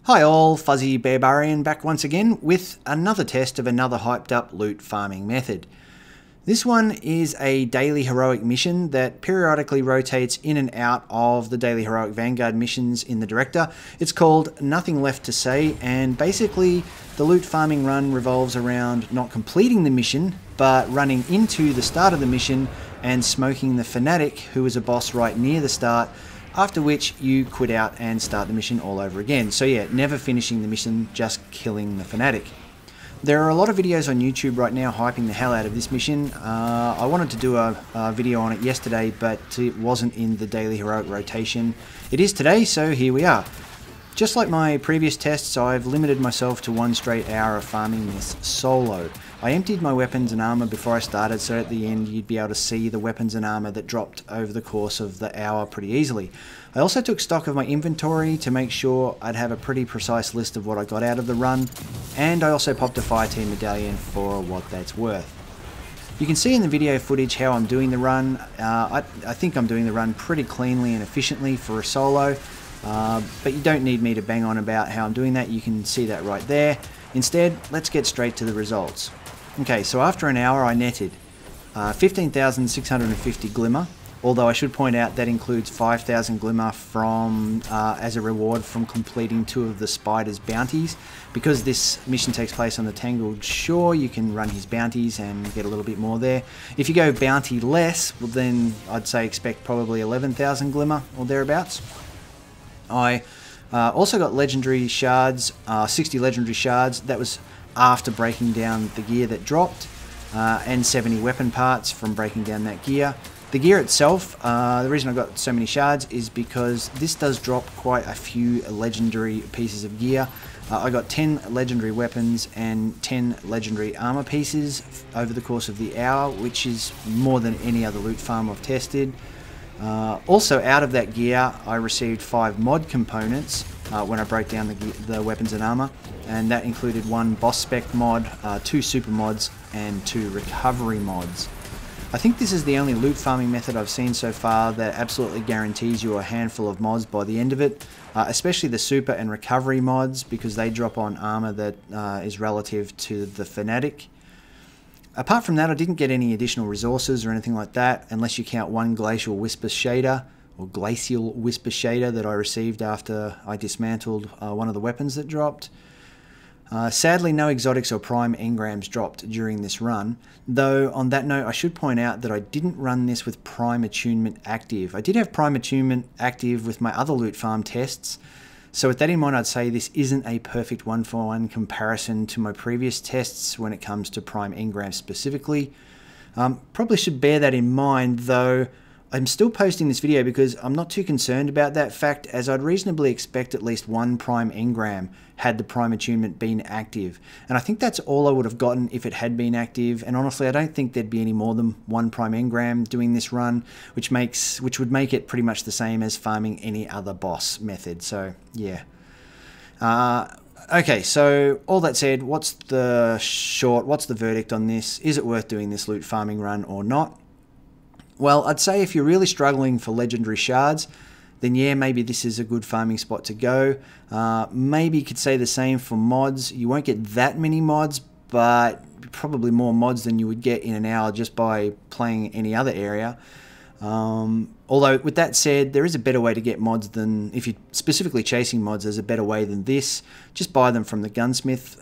Hi all, Fuzzy Barbarian back once again with another test of another hyped up loot farming method. This one is a daily heroic mission that periodically rotates in and out of the daily heroic vanguard missions in the director. It's called Nothing Left to Say, and basically the loot farming run revolves around not completing the mission but running into the start of the mission and smoking the Fanatic, who is a boss right near the start, after which you quit out and start the mission all over again. So yeah, never finishing the mission, just killing the Fanatic. There are a lot of videos on YouTube right now hyping the hell out of this mission. I wanted to do a video on it yesterday, but it wasn't in the daily heroic rotation. It is today, so here we are. Just like my previous tests, I've limited myself to 1 straight hour of farming this solo. I emptied my weapons and armor before I started, so at the end you'd be able to see the weapons and armor that dropped over the course of the hour pretty easily. I also took stock of my inventory to make sure I'd have a pretty precise list of what I got out of the run, and I also popped a fire team medallion for what that's worth. You can see in the video footage how I'm doing the run. I think I'm doing the run pretty cleanly and efficiently for a solo. But you don't need me to bang on about how I'm doing that. You can see that right there. Instead, let's get straight to the results. Okay, so after an hour I netted 15,650 glimmer, although I should point out that includes 5,000 glimmer from as a reward from completing 2 of the spider's bounties. Because this mission takes place on the Tangled Shore, you can run his bounties and get a little bit more there. If you go bounty less, well, then I'd say expect probably 11,000 glimmer or thereabouts. I also got legendary shards, 60 legendary shards. That was after breaking down the gear that dropped, and 70 weapon parts from breaking down that gear. The gear itself, the reason I got so many shards is because this does drop quite a few legendary pieces of gear. I got 10 legendary weapons and 10 legendary armor pieces over the course of the hour, which is more than any other loot farm I've tested. Also out of that gear I received 5 mod components when I broke down the weapons and armor, and that included 1 boss spec mod, 2 super mods and 2 recovery mods. I think this is the only loot farming method I've seen so far that absolutely guarantees you a handful of mods by the end of it, especially the super and recovery mods, because they drop on armor that is relative to the Fanatic. Apart from that, I didn't get any additional resources or anything like that, unless you count 1 glacial whisper shader that I received after I dismantled one of the weapons that dropped. Sadly, no exotics or prime engrams dropped during this run, though on that note I should point out that I didn't run this with prime attunement active. I did have prime attunement active with my other loot farm tests, so with that in mind I'd say this isn't a perfect one-for-one comparison to my previous tests when it comes to prime engrams specifically. Probably should bear that in mind, though I'm still posting this video because I'm not too concerned about that fact, as I'd reasonably expect at least 1 prime engram had the prime attunement been active. And I think that's all I would have gotten if it had been active, and honestly I don't think there'd be any more than 1 prime engram doing this run, which would make it pretty much the same as farming any other boss method, so yeah. Okay, so all that said, what's the verdict on this? Is it worth doing this loot farming run or not? Well, I'd say if you're really struggling for legendary shards, then yeah, maybe this is a good farming spot to go. Maybe you could say the same for mods. You won't get that many mods, but probably more mods than you would get in an hour just by playing any other area. Although with that said, there is a better way to get mods than, if you're specifically chasing mods, there's a better way than this. Just buy them from the gunsmith,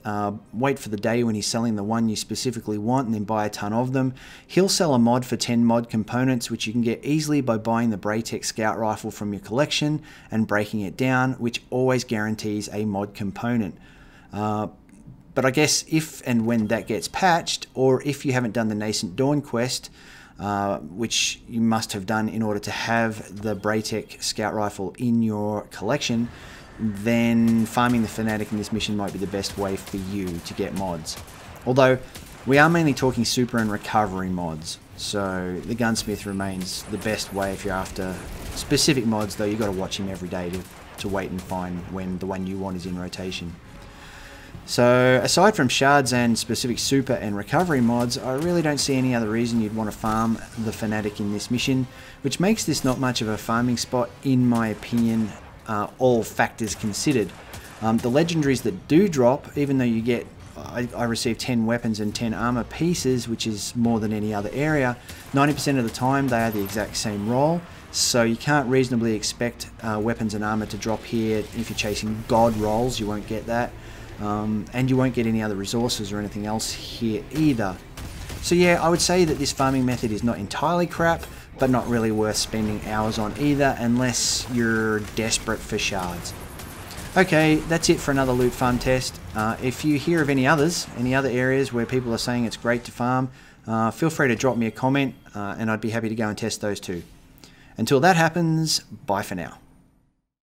wait for the day when he's selling the one you specifically want, and then buy a ton of them. He'll sell a mod for 10 mod components, which you can get easily by buying the Braytech scout rifle from your collection and breaking it down, which always guarantees a mod component. But I guess if and when that gets patched, or if you haven't done the Nascent Dawn quest, which you must have done in order to have the Braytech scout rifle in your collection, then farming the Fanatic in this mission might be the best way for you to get mods. Although we are mainly talking super and recovery mods, so the gunsmith remains the best way if you're after specific mods, though you've got to watch him every day to wait and find when the one you want is in rotation. So aside from shards and specific super and recovery mods, I really don't see any other reason you'd want to farm the Fanatic in this mission, which makes this not much of a farming spot in my opinion, all factors considered. The legendaries that do drop, even though you get, I received 10 weapons and 10 armor pieces, which is more than any other area, 90% of the time they are the exact same roll, so you can't reasonably expect weapons and armor to drop here. If you're chasing god rolls, you won't get that, and you won't get any other resources or anything else here either. So yeah, I would say that this farming method is not entirely crap, but not really worth spending hours on either, unless you're desperate for shards. Okay, that's it for another loot farm test. If you hear of any other areas where people are saying it's great to farm, feel free to drop me a comment, and I'd be happy to go and test those too. Until that happens, bye for now.